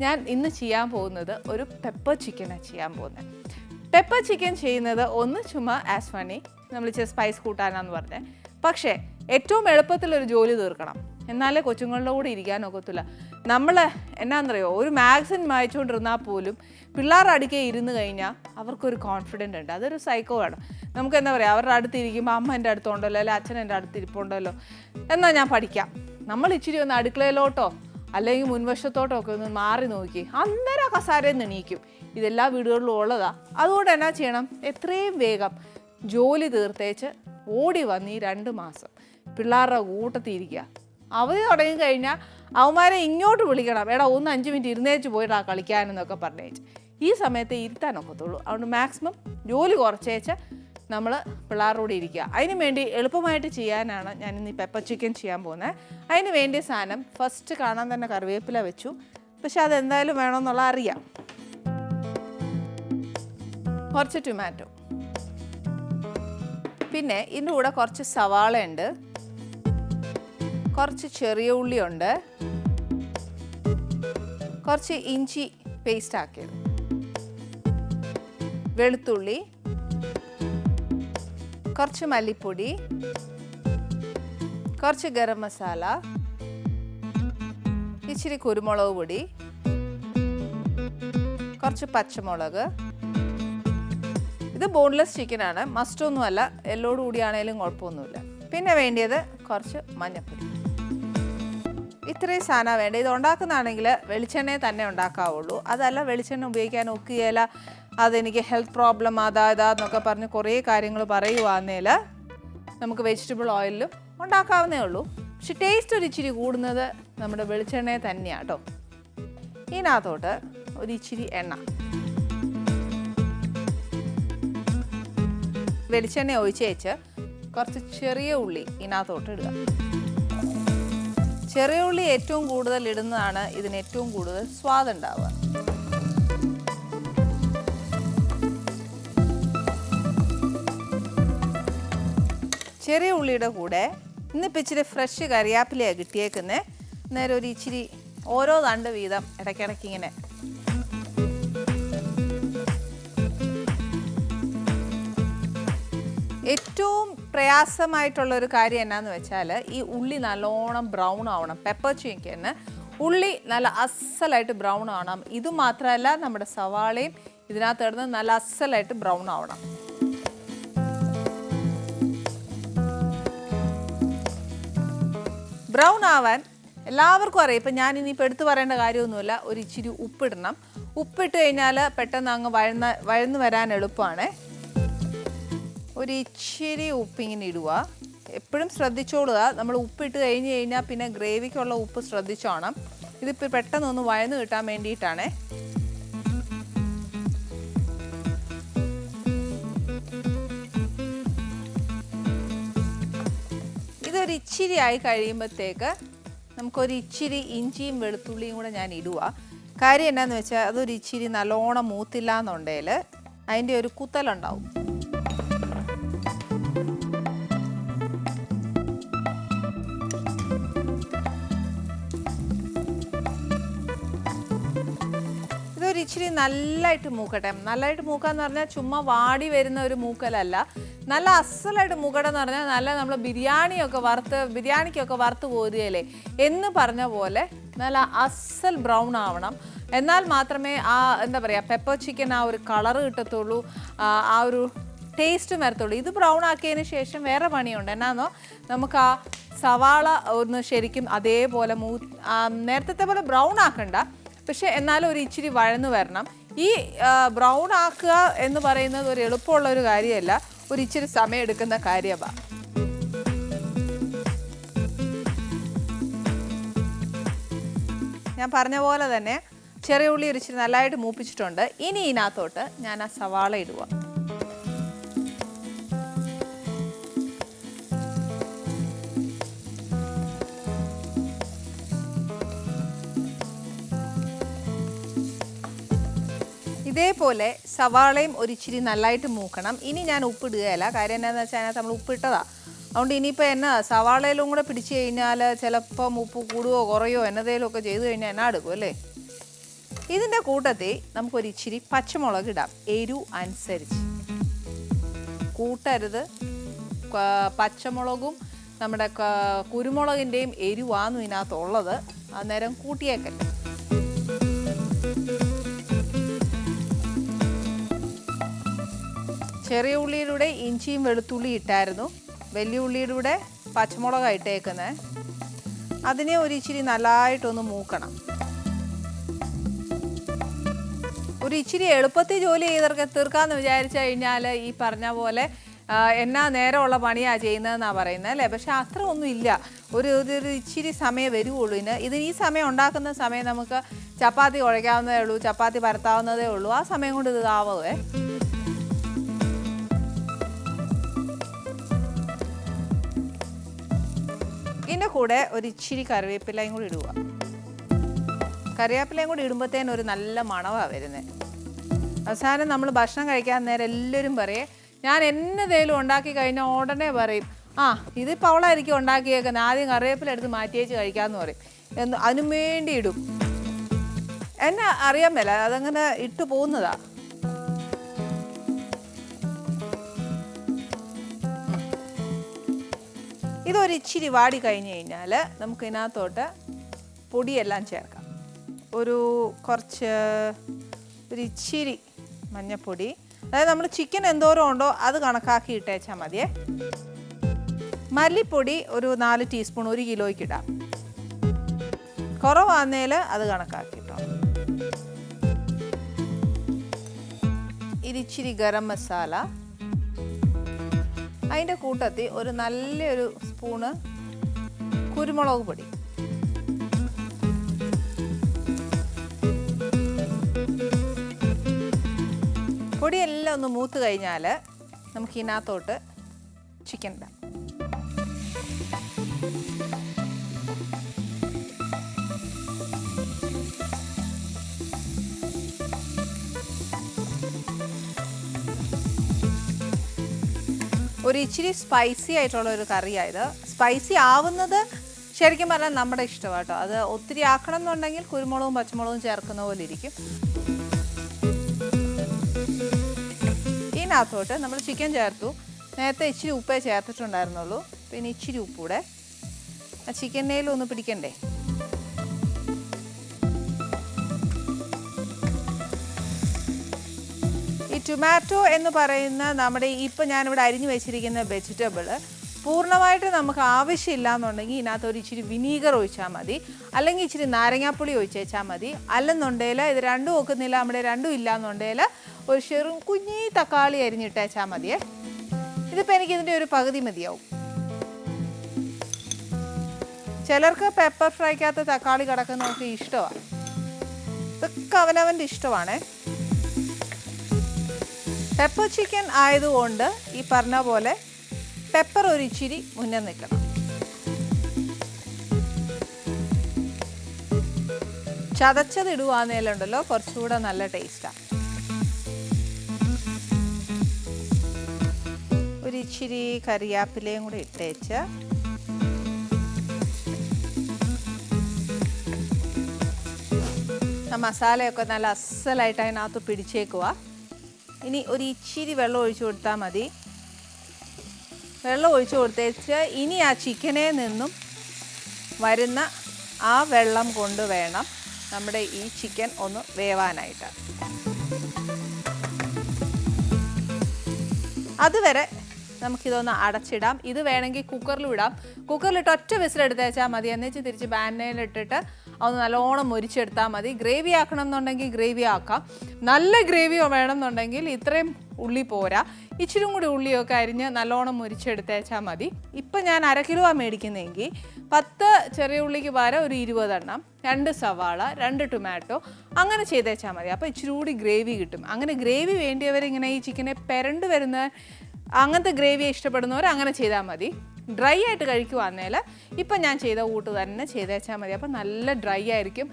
ഞാൻ ഇന്ന് ചെയ്യാൻ പോകുന്നത് ഒരു പെപ്പർ ചിക്കനാണ് ചെയ്യാൻ പോകുന്നത്. പെപ്പർ ചിക്കൻ ചെയ്യുന്നത് ഒന്ന് ചുമ്മാ ആസ് ഫണി, നമ്മൾ ഇച്ചിരി സ്പൈസ് കൂട്ടാനാന്ന് പറഞ്ഞത്. പക്ഷേ ഏറ്റവും എളുപ്പത്തിലൊരു ജോലി തീർക്കണം, എന്നാലേ കൊച്ചുങ്ങളുടെ കൂടെ ഇരിക്കാനൊക്കത്തില്ല. നമ്മൾ എന്നാന്നറിയോ, ഒരു മാഗസിൻ വായിച്ചുകൊണ്ടിരുന്നാൽ പോലും പിള്ളേരുടെ അടുക്കെ ഇരുന്ന് കഴിഞ്ഞാൽ അവർക്കൊരു കോൺഫിഡൻ്റ് ഉണ്ട്. അതൊരു സൈക്കോ ആണ്. നമുക്ക് എന്താ പറയുക, അവരുടെ അടുത്തിരിക്കുമ്പോൾ അമ്മ എൻ്റെ അടുത്തുണ്ടല്ലോ, അല്ലെങ്കിൽ അച്ഛൻ എൻ്റെ അടുത്തിരിപ്പുണ്ടല്ലോ, എന്നാൽ ഞാൻ പഠിക്കാം. നമ്മൾ ഇച്ചിരി ഒന്ന് അടുക്കളയിലോട്ടോ അല്ലെങ്കിൽ മുൻവശത്തോട്ടോ ഒക്കെ ഒന്ന് മാറി നോക്കി അന്നേരം കസാരയിൽ നിന്ന് എണീക്കും. ഇതെല്ലാ വീടുകളിലും ഉള്ളതാണ്. അതുകൊണ്ട് എന്നാ ചെയ്യണം, എത്രയും വേഗം ജോലി തീർത്തേച്ച് ഓടി വന്ന് ഈ 2 മാസം പിള്ളേരുടെ കൂട്ടത്തിരിക്കുക. അവധി തുടങ്ങിക്കഴിഞ്ഞാൽ അവന്മാരെ ഇങ്ങോട്ട് വിളിക്കണം, എടാ ഒന്ന് 5 മിനിറ്റ് ഇരുന്നേച്ച് പോയിട്ടാ കളിക്കാനെന്നൊക്കെ പറഞ്ഞേച്ച്. ഈ സമയത്ത് ഇരുത്താനൊക്കത്തുള്ളൂ. അതുകൊണ്ട് മാക്സിമം ജോലി കുറച്ചേച്ച് നമ്മൾ പിള്ളേരുടെ കൂടെ ഇരിക്കുക. അതിന് വേണ്ടി എളുപ്പമായിട്ട് ചെയ്യാനാണ് ഞാൻ ഇന്ന് ഈ പെപ്പർ ചിക്കൻ ചെയ്യാൻ പോകുന്നത്. അതിന് വേണ്ടിയ സാധനം ഫസ്റ്റ് കാണാൻ തന്നെ കറിവേപ്പില വെച്ചു, പക്ഷെ അതെന്തായാലും വേണമെന്നുള്ള അറിയാം. കുറച്ച് ടൊമാറ്റോ, പിന്നെ ഇതിൻ്റെ കൂടെ കുറച്ച് സവാള ഉണ്ട്, കുറച്ച് ചെറിയ ഉള്ളിയുണ്ട്, കുറച്ച് ഇഞ്ചി പേസ്റ്റ് ആക്കിയത്, വെളുത്തുള്ളി, കുറച്ച് മല്ലിപ്പൊടി, കുറച്ച് ഗരം മസാല, ഇച്ചിരി കുരുമുളക് പൊടി, കുറച്ച് പച്ചമുളക്. ഇത് ബോൺലെസ് ചിക്കനാണ്, മസ്റ്റൊന്നുമല്ല, എല്ലോട് കൂടിയാണേലും കുഴപ്പമൊന്നുമില്ല. പിന്നെ വേണ്ടിയത് കുറച്ച് മഞ്ഞൾപ്പൊടി. ഇത്രയും സാധനം വേണ്ട. ഇത് ഉണ്ടാക്കുന്നതാണെങ്കിൽ വെളിച്ചെണ്ണയെ തന്നെ ഉണ്ടാക്കാവുള്ളൂ. അതല്ല വെളിച്ചെണ്ണ ഉപയോഗിക്കാൻ ഒക്കുകയില്ല, അതെനിക്ക് ഹെൽത്ത് പ്രോബ്ലം ഇതാന്നൊക്കെ പറഞ്ഞ് കുറേ കാര്യങ്ങൾ പറയുവാന്നേൽ നമുക്ക് വെജിറ്റബിൾ ഓയിലിലും ഉണ്ടാക്കാവുന്നേ ഉള്ളൂ. പക്ഷെ ടേസ്റ്റ് ഒരു ഇച്ചിരി കൂടുന്നത് നമ്മുടെ വെളിച്ചെണ്ണയെ തന്നെയാണ് കേട്ടോ. ഇതിനകത്തോട്ട് ഒരു ഇച്ചിരി എണ്ണ, വെളിച്ചെണ്ണ ഒഴിച്ചേച്ച് കുറച്ച് ചെറിയ ഉള്ളി ഇതിനകത്തോട്ട് ഇടുക. ചെറിയ ഉള്ളി ഏറ്റവും കൂടുതൽ ഇടുന്നതാണ് ഇതിന് ഏറ്റവും കൂടുതൽ സ്വാദുണ്ടാവുക. ചെറിയ ഉള്ളിയുടെ കൂടെ ഇന്നിപ്പോൾ ഇച്ചിരി ഫ്രഷ് കറിവേപ്പിലയാണ് കിട്ടിയേക്കുന്നത്. നേരെ ഒരു ഇച്ചിരി ഓരോ തണ്ട് വീതം ഇടയ്ക്കിടയ്ക്ക് ഇങ്ങനെ. ഏറ്റവും പ്രയാസമായിട്ടുള്ളൊരു കാര്യം എന്നാന്ന് വെച്ചാൽ ഈ ഉള്ളി നല്ലോണം ബ്രൗൺ ആവണം. പെപ്പർ ചിക്കന് ഉള്ളി നല്ല അസലായിട്ട് ബ്രൗൺ ആവണം. ഇതുമാത്രമല്ല, നമ്മുടെ സവാളയും ഇതിനകത്ത് ഇടുന്നത് നല്ല അസലായിട്ട് ബ്രൗൺ ആവണം. ബ്രൗൺ ആവാൻ എല്ലാവർക്കും അറിയാം. ഇപ്പം ഞാൻ ഇനിയിപ്പോൾ എടുത്തു പറയേണ്ട കാര്യമൊന്നുമില്ല, ഒരു ഇച്ചിരി ഉപ്പിടണം. ഉപ്പിട്ട് കഴിഞ്ഞാൽ പെട്ടെന്ന് അങ്ങ് വഴന്ന് വരാൻ എളുപ്പമാണ്. ഒരു ഇച്ചിരി ഉപ്പിങ്ങനെ ഇടുക. എപ്പോഴും ശ്രദ്ധിച്ചോളുക, നമ്മൾ ഉപ്പിട്ട് കഴിഞ്ഞ് കഴിഞ്ഞാൽ പിന്നെ ഗ്രേവിക്കുള്ള ഉപ്പ് ശ്രദ്ധിച്ചോണം. ഇതിപ്പോൾ പെട്ടെന്നൊന്ന് വഴന്ന് കിട്ടാൻ വേണ്ടിയിട്ടാണ്. ഇതൊരു ഇച്ചിരി ആയി കഴിയുമ്പോഴത്തേക്ക് നമുക്കൊരു ഇച്ചിരി ഇഞ്ചിയും വെളുത്തുള്ളിയും കൂടെ ഞാൻ ഇടുക. കാര്യം എന്നാന്ന് വെച്ചാൽ അതൊരു ഇച്ചിരി നല്ലോണം മൂത്തില്ല എന്നുണ്ടെങ്കിൽ അതിൻ്റെ ഒരു കുത്തലുണ്ടാവും. ഇതൊരു ഇച്ചിരി നല്ലതായിട്ട് മൂക്കട്ടെ. നല്ലതായിട്ട് മൂക്കാന്ന് പറഞ്ഞാൽ ചുമ്മാ വാടി വരുന്ന ഒരു മൂക്കലല്ല, നല്ല അസലായിട്ട് മൂക്കട്ടെന്ന് പറഞ്ഞാൽ നല്ല നമ്മൾ ബിരിയാണിക്കൊക്കെ വറുത്ത് കോരുകയല്ലേ എന്ന് പറഞ്ഞ പോലെ നല്ല അസൽ ബ്രൗൺ ആവണം. എന്നാൽ മാത്രമേ ആ എന്താ പറയുക, പെപ്പർ ചിക്കൻ ആ ഒരു കളറ് കിട്ടത്തുള്ളൂ, ആ ഒരു ടേസ്റ്റും വരത്തുള്ളൂ. ഇത് ബ്രൗൺ ആക്കിയതിന് ശേഷം വേറെ പണിയുണ്ട്. എന്നാന്നോ, നമുക്ക് ആ സവാള ഒന്ന് ശരിക്കും അതേപോലെ നേരത്തെ പോലെ ബ്രൗൺ ആക്കണ്ട, പക്ഷെ എന്നാലും ഒരു ഇച്ചിരി വഴന്ന് വരണം. ഈ ബ്രൗൺ ആക്കുക എന്ന് പറയുന്നത് ഒരു എളുപ്പമുള്ള ഒരു കാര്യമല്ല, ഒരു ഇച്ചിരി സമയം എടുക്കുന്ന കാര്യമാണ്. ഞാൻ പറഞ്ഞ പോലെ തന്നെ ചെറിയ ഉള്ളി ഒരു ഇച്ചിരി നല്ലതായിട്ട് മൂപ്പിച്ചിട്ടുണ്ട്. ഇനി ഇതിനകത്തോട്ട് ഞാൻ ആ സവാള ഇടുക. ഇതേപോലെ സവാളയും ഒരു ഇച്ചിരി നല്ലതായിട്ട് മൂക്കണം. ഇനി ഞാൻ ഉപ്പിടുകയല്ല, കാര്യം എന്താണെന്ന് വെച്ചാൽ അതിനകത്ത് നമ്മൾ ഉപ്പിട്ടതാണ്. അതുകൊണ്ട് ഇനിയിപ്പോൾ എന്നാ സവാളയിലും കൂടെ പിടിച്ചു കഴിഞ്ഞാൽ ചിലപ്പം ഉപ്പ് കൂടുകയോ കുറയോ എന്നതേലും ഒക്കെ ചെയ്ത് കഴിഞ്ഞാൽ എന്നാ എടുക്കും അല്ലേ. ഇതിൻ്റെ കൂട്ടത്തിൽ നമുക്കൊരു ഇച്ചിരി പച്ചമുളക് ഇടാം, എരിവ് അനുസരിച്ച്. കൂട്ടരുത്, പച്ചമുളകും നമ്മുടെ കുരുമുളകിൻ്റെയും എരിവാണ് ഇതിനകത്തുള്ളത്, അന്നേരം കൂട്ടിയേക്കല്ല. ചെറിയ ഉള്ളിയിലൂടെ ഇഞ്ചിയും വെളുത്തുള്ളി ഇട്ടായിരുന്നു, വലിയ ഉള്ളിയിലൂടെ പച്ചമുളകാണ് ഇട്ടേക്കുന്നത്. അതിനെ ഒരു ഇച്ചിരി നല്ലതായിട്ടൊന്ന് മൂക്കണം. ഒരു ഇച്ചിരി എളുപ്പത്തിൽ ജോലി തീർക്കാമെന്ന് വിചാരിച്ചു കഴിഞ്ഞാൽ ഈ പറഞ്ഞ പോലെ എന്നാ നേരമുള്ള പണിയാണ് ചെയ്യുന്നതെന്നാണ് പറയുന്നത് അല്ലേ. പക്ഷെ അത്ര ഒന്നും ഇല്ല, ഒരു ഇച്ചിരി സമയം വരുവുള്ളൂ. ഈ സമയം ഉണ്ടാക്കുന്ന സമയം നമുക്ക് ചപ്പാത്തി കുഴയ്ക്കാവുന്നതേ ഉള്ളൂ, ചപ്പാത്തി പരത്താവുന്നതേ ഉള്ളൂ. ആ സമയം കൊണ്ട് ഇത് ആവുമേ. ഇതിൻ്റെ കൂടെ ഒരു ഇച്ചിരി കറിവേപ്പിലയും കൂടി ഇടുക. കറിവേപ്പിലയും കൂടി ഇടുമ്പോഴത്തേനും ഒരു നല്ല മണമാണ് വരുന്നത്. അവസാനം നമ്മൾ ഭക്ഷണം കഴിക്കാൻ നേരം എല്ലാവരും പറയും, ഞാൻ എന്നതേലും ഉണ്ടാക്കി കഴിഞ്ഞാൽ ഉടനെ പറയും, ഇതിപ്പോൾ അവളായിരിക്കും ഉണ്ടാക്കിയേക്കുന്നത്, ആദ്യം കറിവേപ്പില എടുത്ത് മാറ്റിയേച്ച് കഴിക്കാമെന്ന് പറയും. അതിനും വേണ്ടി ഇടും. എന്നെ അറിയാൻ മേല, അതങ്ങനെ ഇട്ട് പോകുന്നതാ. ഇതൊരു ഇച്ചിരി വാടി കഴിഞ്ഞ് കഴിഞ്ഞാൽ നമുക്ക് ഇതിനകത്തോട്ട് പൊടിയെല്ലാം ചേർക്കാം. ഒരു ഇച്ചിരി മഞ്ഞൾപ്പൊടി, അതായത് നമ്മൾ ചിക്കൻ എന്തോരം ഉണ്ടോ അത് കണക്കാക്കി ഇട്ടേച്ചാൽ മതിയേ. മല്ലിപ്പൊടി ഒരു 4 ടീസ്പൂൺ 1 കിലോയ്ക്ക് ഇടാം. കുറവാന്നേൽ അത് കണക്കാക്കിട്ടോ. ഇച്ചിരി ഗരം മസാല, അതിൻ്റെ കൂട്ടത്തിൽ ഒരു നല്ലൊരു സ്പൂണ് കുരുമുളക് പൊടി. പൊടിയെല്ലാം ഒന്ന് മൂത്ത് കഴിഞ്ഞാൽ നമുക്ക് ഇതിനകത്തോട്ട് ചിക്കൻ ഇടാം. ഒരു ഇച്ചിരി സ്പൈസി ആയിട്ടുള്ള ഒരു കറിയായത്. സ്പൈസി ആവുന്നത് ശരിക്കും പറഞ്ഞാൽ നമ്മുടെ ഇഷ്ടമാണ് കേട്ടോ. അത് ഒത്തിരി ആക്കണം എന്നുണ്ടെങ്കിൽ കുരുമുളകും പച്ചമുളകും ചേർക്കുന്ന പോലെ ഇരിക്കും. ഇതിനകത്തോട്ട് നമ്മൾ ചിക്കൻ ചേർത്തു. നേരത്തെ ഇച്ചിരി ഉപ്പേ ചേർത്തിട്ടുണ്ടായിരുന്നുള്ളൂ, പിന്നെ ഇച്ചിരി ഉപ്പൂടെ. ആ ചിക്കനേലും ഒന്ന് പിടിക്കണ്ടേ. ഈ ടൊമാറ്റോ എന്ന് പറയുന്ന നമ്മുടെ ഇപ്പം ഞാനിവിടെ അരിഞ്ഞു വെച്ചിരിക്കുന്ന വെജിറ്റബിൾ പൂർണ്ണമായിട്ട് നമുക്ക് ആവശ്യമില്ല എന്നുണ്ടെങ്കിൽ ഇതിനകത്ത് ഒരു ഇച്ചിരി വിനീഗർ ഒഴിച്ചാൽ മതി, അല്ലെങ്കിൽ ഇച്ചിരി നാരങ്ങാപ്പുളി ഒഴിച്ചേച്ചാൽ മതി. അല്ലെന്നുണ്ടെങ്കിൽ ഇത് രണ്ടും ഒക്കുന്നില്ല, നമ്മുടെ രണ്ടും ഇല്ല എന്നുണ്ടെങ്കിൽ ഒരു കുഞ്ഞി തക്കാളി അരിഞ്ഞിട്ടേച്ചാൽ മതിയേ. ഇതിപ്പോൾ എനിക്ക് ഇതിൻ്റെ ഒരു പകുതി മതിയാവും. ചിലർക്ക് പെപ്പർ ഫ്രൈക്കകത്ത് തക്കാളി കിടക്കുന്നവർക്ക് ഇഷ്ടമാണ്. ഇതൊക്കെ അവനവൻ്റെ ഇഷ്ടമാണേ. പെപ്പർ ചിക്കൻ ആയതുകൊണ്ട് ഈ പറഞ്ഞ പോലെ പെപ്പർ ഒരു ഇച്ചിരി മുന്നേ നിൽക്കണം. ചതച്ചത് ഇടുവാന്നേലുണ്ടല്ലോ കുറച്ചുകൂടെ നല്ല ടേസ്റ്റാണ്. ഒരു ഇച്ചിരി കറിവേപ്പിലയും കൂടി ഇട്ടേച്ച് മസാലയൊക്കെ നല്ല അസലായിട്ട് അതിനകത്ത് പിടിച്ചേക്കുക. ഇനി ഒരു ഇച്ചിരി വെള്ളം ഒഴിച്ചു കൊടുത്താൽ മതി. വെള്ളം ഒഴിച്ചു കൊടുത്തേച്ച് ഇനി ആ ചിക്കനെ നിന്നും വരുന്ന ആ വെള്ളം കൊണ്ട് വേണം നമ്മുടെ ഈ ചിക്കൻ ഒന്ന് വേവാനായിട്ട്. അതുവരെ നമുക്കിതൊന്ന് അടച്ചിടാം. ഇത് വേണമെങ്കിൽ കുക്കറിലും ഇടാം. കുക്കറിലിട്ട് ഒറ്റ വിസിലെടുത്തേച്ചാൽ മതി. എന്നുവെച്ച് തിരിച്ച് പാനിലിട്ടിട്ട് അതൊന്ന് നല്ലോണം മുരിച്ചെടുത്താൽ മതി. ഗ്രേവി ആക്കണം എന്നുണ്ടെങ്കിൽ ഗ്രേവി ആക്കാം. നല്ല ഗ്രേവിയോ വേണമെന്നുണ്ടെങ്കിൽ ഇത്രയും ഉള്ളി പോരാ, ഇച്ചിരി കൂടി ഉള്ളിയൊക്കെ അരിഞ്ഞ് നല്ലോണം മുരിച്ചെടുത്തേച്ചാൽ മതി. ഇപ്പം ഞാൻ 1/2 കിലോ മേടിക്കുന്നതെങ്കിൽ 10 ചെറിയ ഉള്ളിക്ക് പകരം ഒരു 20 എണ്ണം, 2 സവാള, 2 ടൊമാറ്റോ അങ്ങനെ ചെയ്തേച്ചാൽ മതി. അപ്പോൾ ഇച്ചിരി കൂടി ഗ്രേവി കിട്ടും. അങ്ങനെ ഗ്രേവി വേണ്ടിയവരിങ്ങനെ ഈ ചിക്കനെ പെരണ്ട് വരുന്ന അങ്ങനത്തെ ഗ്രേവി ഇഷ്ടപ്പെടുന്നവർ അങ്ങനെ ചെയ്താൽ മതി. ഡ്രൈ ആയിട്ട് കഴിക്കുവാന്നേൽ ഇപ്പം ഞാൻ ചെയ്ത കൂട്ട് തന്നെ ചെയ്തേച്ചാൽ മതി. അപ്പം നല്ല ഡ്രൈ ആയിരിക്കും.